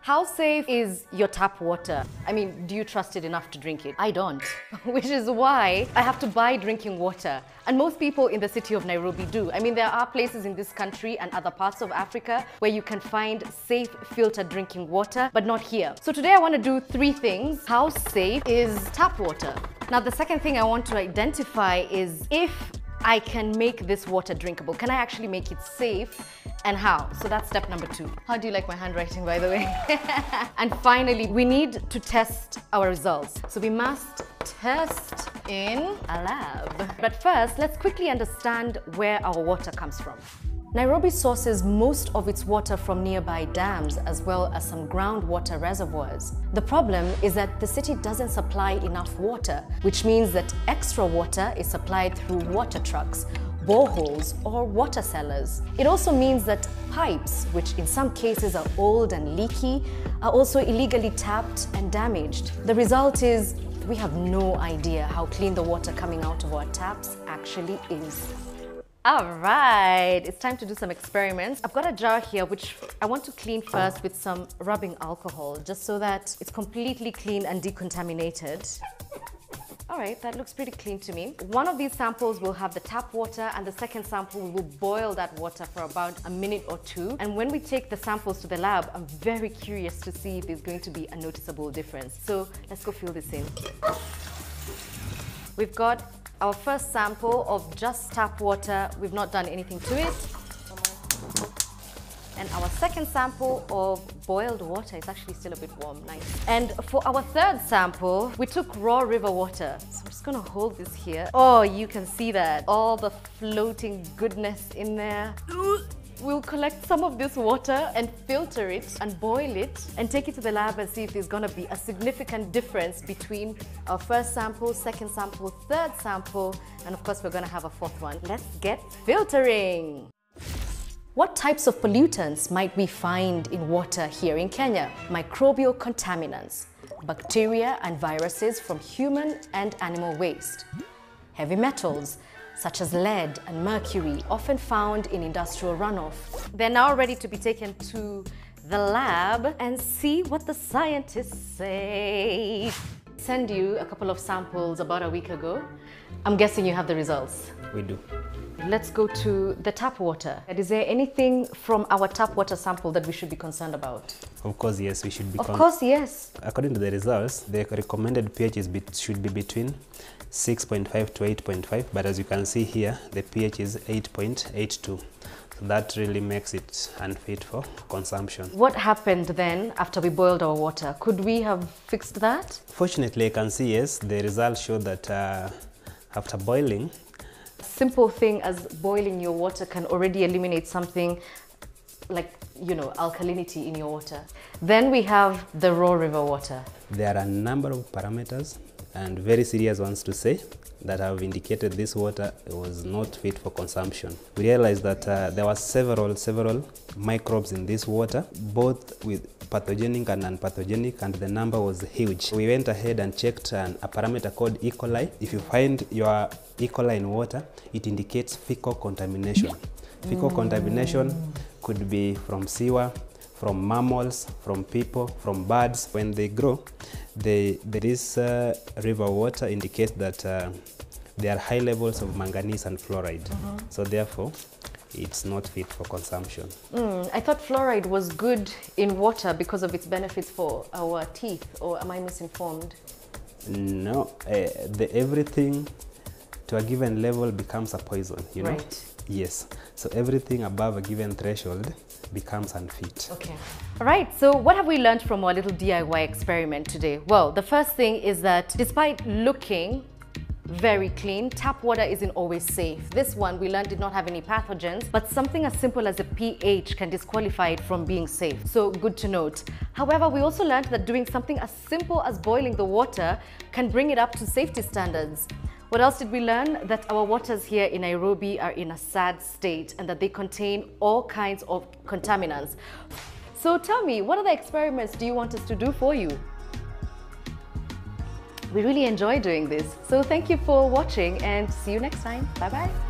How safe is your tap water? I mean, do you trust it enough to drink it? I don't, which is why I have to buy drinking water. And most people in the city of Nairobi do. I mean, there are places in this country and other parts of Africa where you can find safe filtered drinking water, but not here. So today I want to do 3 things. How safe is tap water? Now, the second thing I want to identify is if I can make this water drinkable. Can I actually make it safe, and how? So that's step number 2. How do you like my handwriting, by the way? And finally, we need to test our results. So we must test in a lab. But first, let's quickly understand where our water comes from. Nairobi sources most of its water from nearby dams as well as some groundwater reservoirs. The problem is that the city doesn't supply enough water, which means that extra water is supplied through water trucks, boreholes, or water cellars. It also means that pipes, which in some cases are old and leaky, are also illegally tapped and damaged. The result is we have no idea how clean the water coming out of our taps actually is. All right, it's time to do some experiments. I've got a jar here which I want to clean first with some rubbing alcohol, just so that it's completely clean and decontaminated. All right, that looks pretty clean to me. One of these samples will have the tap water, and the second sample we will boil that water for about a minute or 2. And when we take the samples to the lab, I'm very curious to see if there's going to be a noticeable difference. So let's go fill this in. We've got our first sample of just tap water. We've not done anything to it. And our second sample of boiled water. It's actually still a bit warm, nice. And for our third sample, we took raw river water. So I'm just gonna hold this here. Oh, you can see that. All the floating goodness in there. We'll collect some of this water and filter it and boil it and take it to the lab and see if there's gonna be a significant difference between our first sample, second sample, third sample, and of course we're gonna have a 4th one. Let's get filtering. What types of pollutants might we find in water here in Kenya? Microbial contaminants, bacteria and viruses from human and animal waste, heavy metals, such as lead and mercury, often found in industrial runoff. They're now ready to be taken to the lab and see what the scientists say. Send you a couple of samples about a week ago. I'm guessing you have the results. We do. Let's go to the tap water. Is there anything from our tap water sample that we should be concerned about? Of course, yes, we should be. Of course, yes. According to the results, the recommended pH should be between 6.5 to 8.5, but as you can see here, the pH is 8.82. So that really makes it unfit for consumption. What happened then after we boiled our water? Could we have fixed that? Fortunately, I can see, yes, the results show that after boiling, simple thing as boiling your water can already eliminate something like, you know, alkalinity in your water. Then we have the raw river water. There are a number of parameters and very serious ones to say that have indicated this water was not fit for consumption. We realized that there were several microbes in this water, both with pathogenic and non-pathogenic, and the number was huge. We went ahead and checked a parameter called E. coli. If you find your E. coli in water, it indicates fecal contamination. Fecal contamination could be from sewer, from mammals, from people, from birds. When they grow, this river water indicates that there are high levels of manganese and fluoride. So therefore, it's not fit for consumption. I thought fluoride was good in water because of its benefits for our teeth, or am I misinformed? No, everything to a given level becomes a poison, you know? Right. Yes, so everything above a given threshold becomes unfit. Okay. All right, so what have we learned from our little DIY experiment today? Well, the first thing is that despite looking very clean, tap water isn't always safe. This one we learned did not have any pathogens, but something as simple as a pH can disqualify it from being safe. So good to note. However, we also learned that doing something as simple as boiling the water can bring it up to safety standards. What else did we learn? That our waters here in Nairobi are in a sad state and that they contain all kinds of contaminants. So tell me, what other experiments do you want us to do for you? We really enjoy doing this. So thank you for watching and see you next time. Bye-bye.